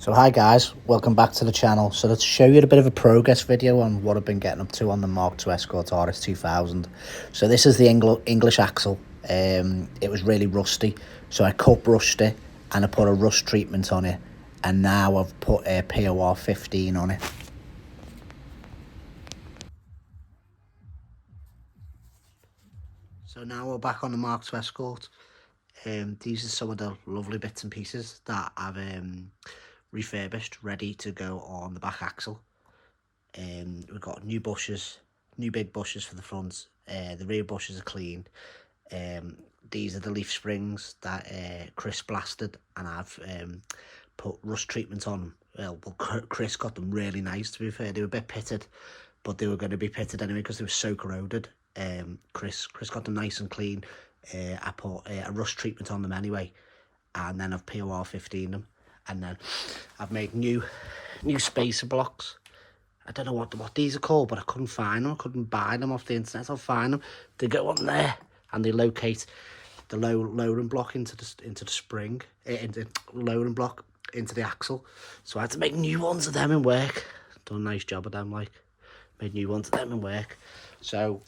So hi guys, welcome back to the channel. So let's show you a bit of a progress video on what I've been getting up to on the Mk2 Escort RS2000. So this is the English axle. It was really rusty, so I cut brushed it and I put a rust treatment on it, and now I've put a POR 15 on it. So now we're back on the Mk2 Escort. These are some of the lovely bits and pieces that I've refurbished, ready to go on the back axle. We've got new bushes, new big bushes for the front. The rear bushes are clean. These are the leaf springs that Chris blasted, and I've put rust treatment on. Well, Chris got them really nice, to be fair. They were a bit pitted, but they were going to be pitted anyway because they were so corroded. Chris got them nice and clean. I put a rust treatment on them anyway, and then I've POR 15 them, and then I've made new spacer blocks. I don't know what these are called, but I couldn't find them. I couldn't buy them off the internet. I'll find them. They go on there, and they locate the lowering block into the spring, into lowering block into the axle. So I had to make new ones of them in work. Done a nice job of them, like made new ones of them in work. So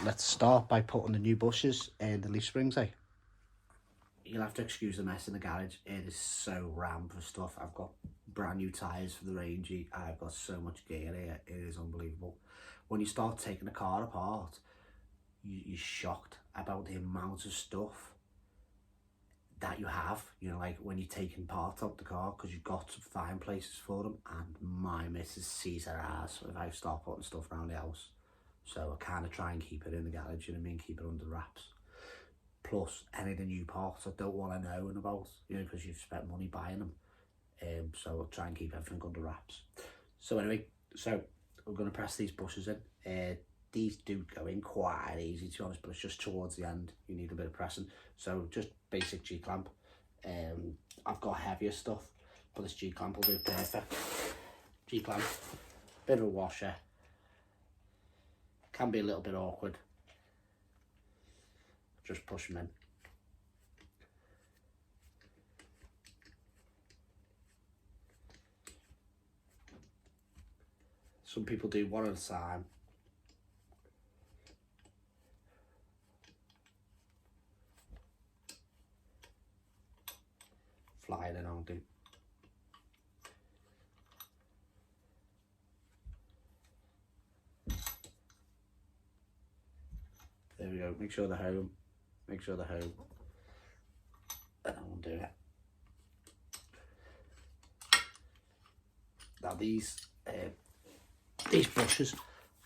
let's start by putting the new bushes and the leaf springs. You'll have to excuse the mess in the garage. It is so rammed for stuff. I've got brand new tyres for the Rangy. I've got so much gear here. It is unbelievable. When you start taking a car apart, you're shocked about the amount of stuff that you have. You know, like when you're taking parts out the car, because you've got to find places for them. And my missus sees her ass if I start putting stuff around the house. So I kind of try and keep it in the garage, you know what I mean? Keep it under wraps. Plus any of the new parts I don't want to know about, you know, because you've spent money buying them. So I'll try and keep everything under wraps. So anyway, so we're going to press these bushes in. These do go in quite easy, to be honest, but it's just towards the end you need a bit of pressing. So just basic G-clamp. I've got heavier stuff, but this G-clamp will do perfect. G-clamp, bit of a washer. Can be a little bit awkward. Just push them in. Some people do one at a time. Fly it in, I'll do. There we go. Make sure they're home. Make sure they're home. And I won't do it. Now these brushes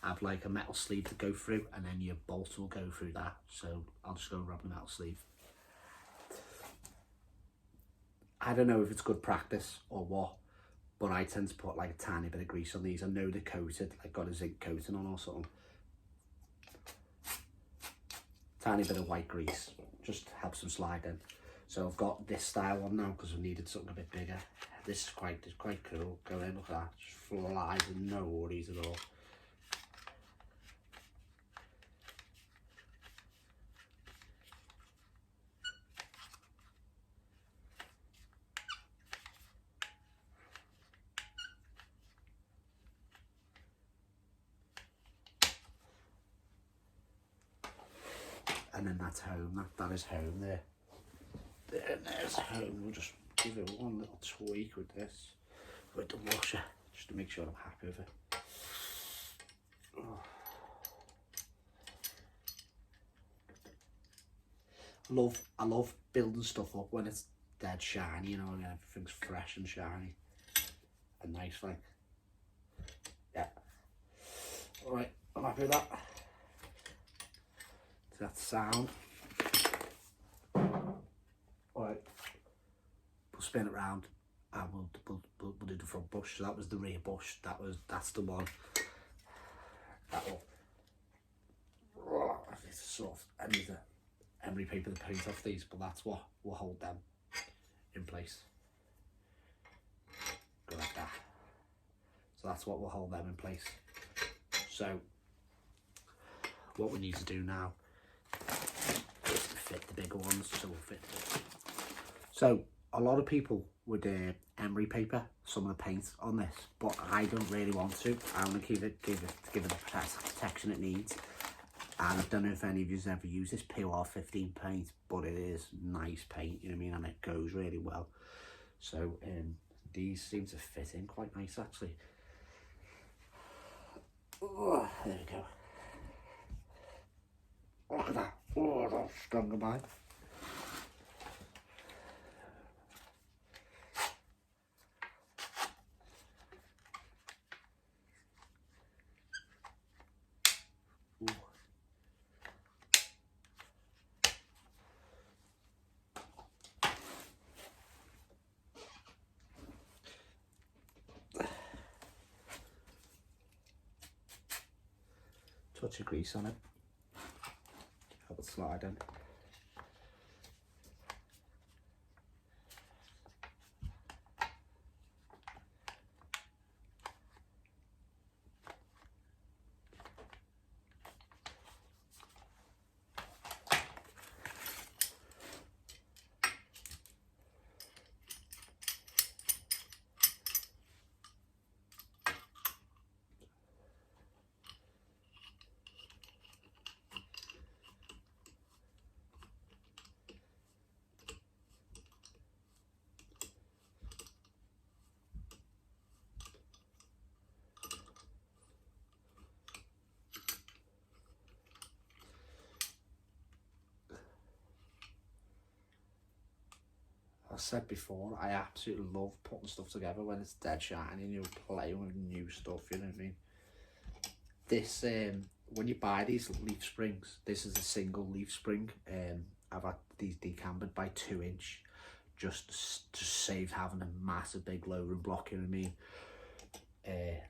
have like a metal sleeve to go through, and then your bolt will go through that. So I'll just go and grab the metal sleeve. I don't know if it's good practice or what, but I tend to put like a tiny bit of grease on these. I know they're coated, like got a zinc coating on or something. Tiny bit of white grease, just helps them slide in. So I've got this style one now because I needed something a bit bigger. This is quite cool. Go in, look at that, just flies with no worries at all. And then that's home. That is home there. There's home. We'll just give it one little tweak with this, with the washer, just to make sure I'm happy with it. Oh. I love building stuff up when it's dead shiny, you know, when everything's fresh and shiny and nice, like. Yeah. All right, I'm happy with that. So that's sound. Alright, we'll spin it round and we'll do the front bush. So that was the rear bush. That's the one. That will. It's soft. I need to emery paper the paint off these, but that's what will hold them in place. Go like that. So that's what will hold them in place. So what we need to do now is to fit the bigger ones, so we'll fit. So a lot of people would emery paper some of the paint on this, but I don't really want to. I want to give it the protection it needs. And I don't know if any of you have ever used this PR15 paint, but it is nice paint, you know what I mean, and it goes really well. So these seem to fit in quite nice actually. Oh, there we go. Look at that. Oh, that's stronger mine. Touch of grease on it. Help it slide in. I said before, I absolutely love putting stuff together when it's dead shiny and you're playing with new stuff, you know what I mean? This, when you buy these leaf springs, this is a single leaf spring. I've had these decambered by 2 inch, just to save having a massive big lowering block, you know what I mean?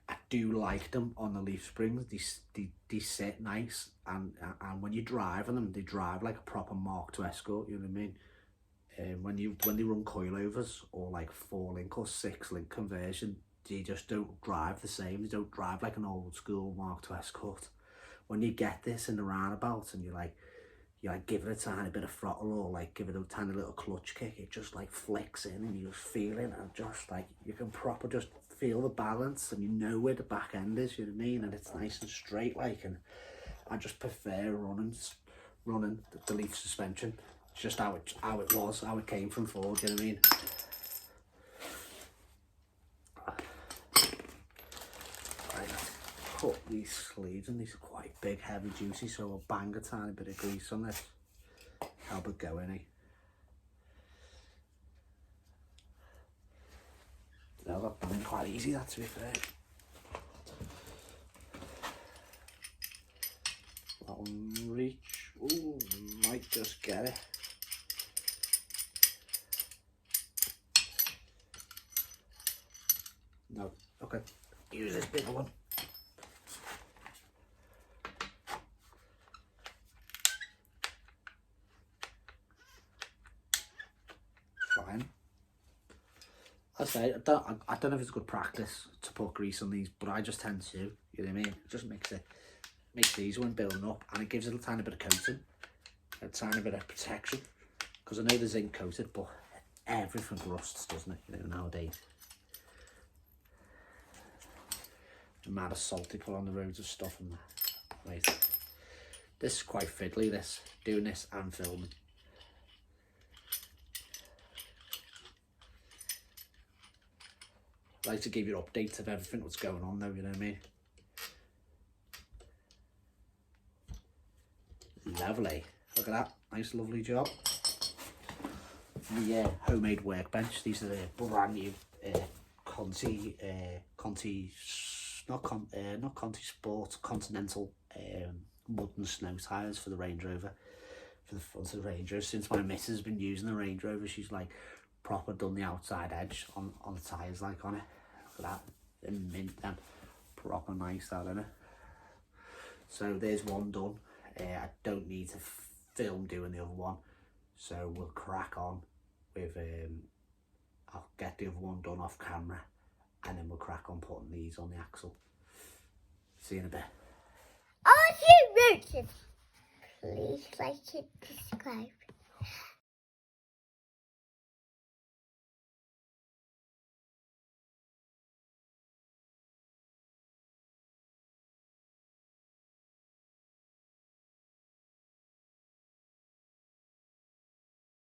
I do like them on the leaf springs. They sit nice, and when you drive on them, they drive like a proper Mk2 Escort, you know what I mean? When they run coilovers or like 4-link or 6-link conversion, they just don't drive the same. They don't drive like an old school Mk2 Escort. When you get this in the roundabout and you like give it a tiny bit of throttle or like give it a tiny little clutch kick, it just like flicks in and you just feel it, and just like you can proper just feel the balance and you know where the back end is, you know what I mean? And it's nice and straight like, and I just prefer running the leaf suspension. It's just how it came from Ford, you know what I mean? Right, let's cut these sleeves, and these are quite big, heavy, juicy, so I'll bang a tiny bit of grease on this. Help it go in, eh? No, that's been quite easy, that, to be fair. That'll reach. Ooh, might just get it. No, okay. Use this bigger one. Fine. I say, I don't know if it's good practice to put grease on these, but I just tend to, you know what I mean? It just makes these when building up, and it gives it a tiny bit of coating, a tiny bit of protection, because I know the zinc coated, but everything rusts, doesn't it, you know, nowadays. The amount of salt they put on the roads of stuff and that. Right. This is quite fiddly, doing this and filming. I like to give you updates of everything that's going on though, you know what I mean? Lovely. Look at that. Nice, lovely job. The homemade workbench. These are the brand new not Conti Sport, Continental mud and snow tyres for the Range Rover. For the front of the Range Rover. Since my missus has been using the Range Rover, she's like proper done the outside edge on the tyres, like on it. Look at that. They're mint them. Proper nice, that, innit? So there's one done. I don't need to film doing the other one, so we'll crack on with I'll get the other one done off camera, and then we'll crack on putting these on the axle. See you in a bit. Are you rooted? Please like and subscribe.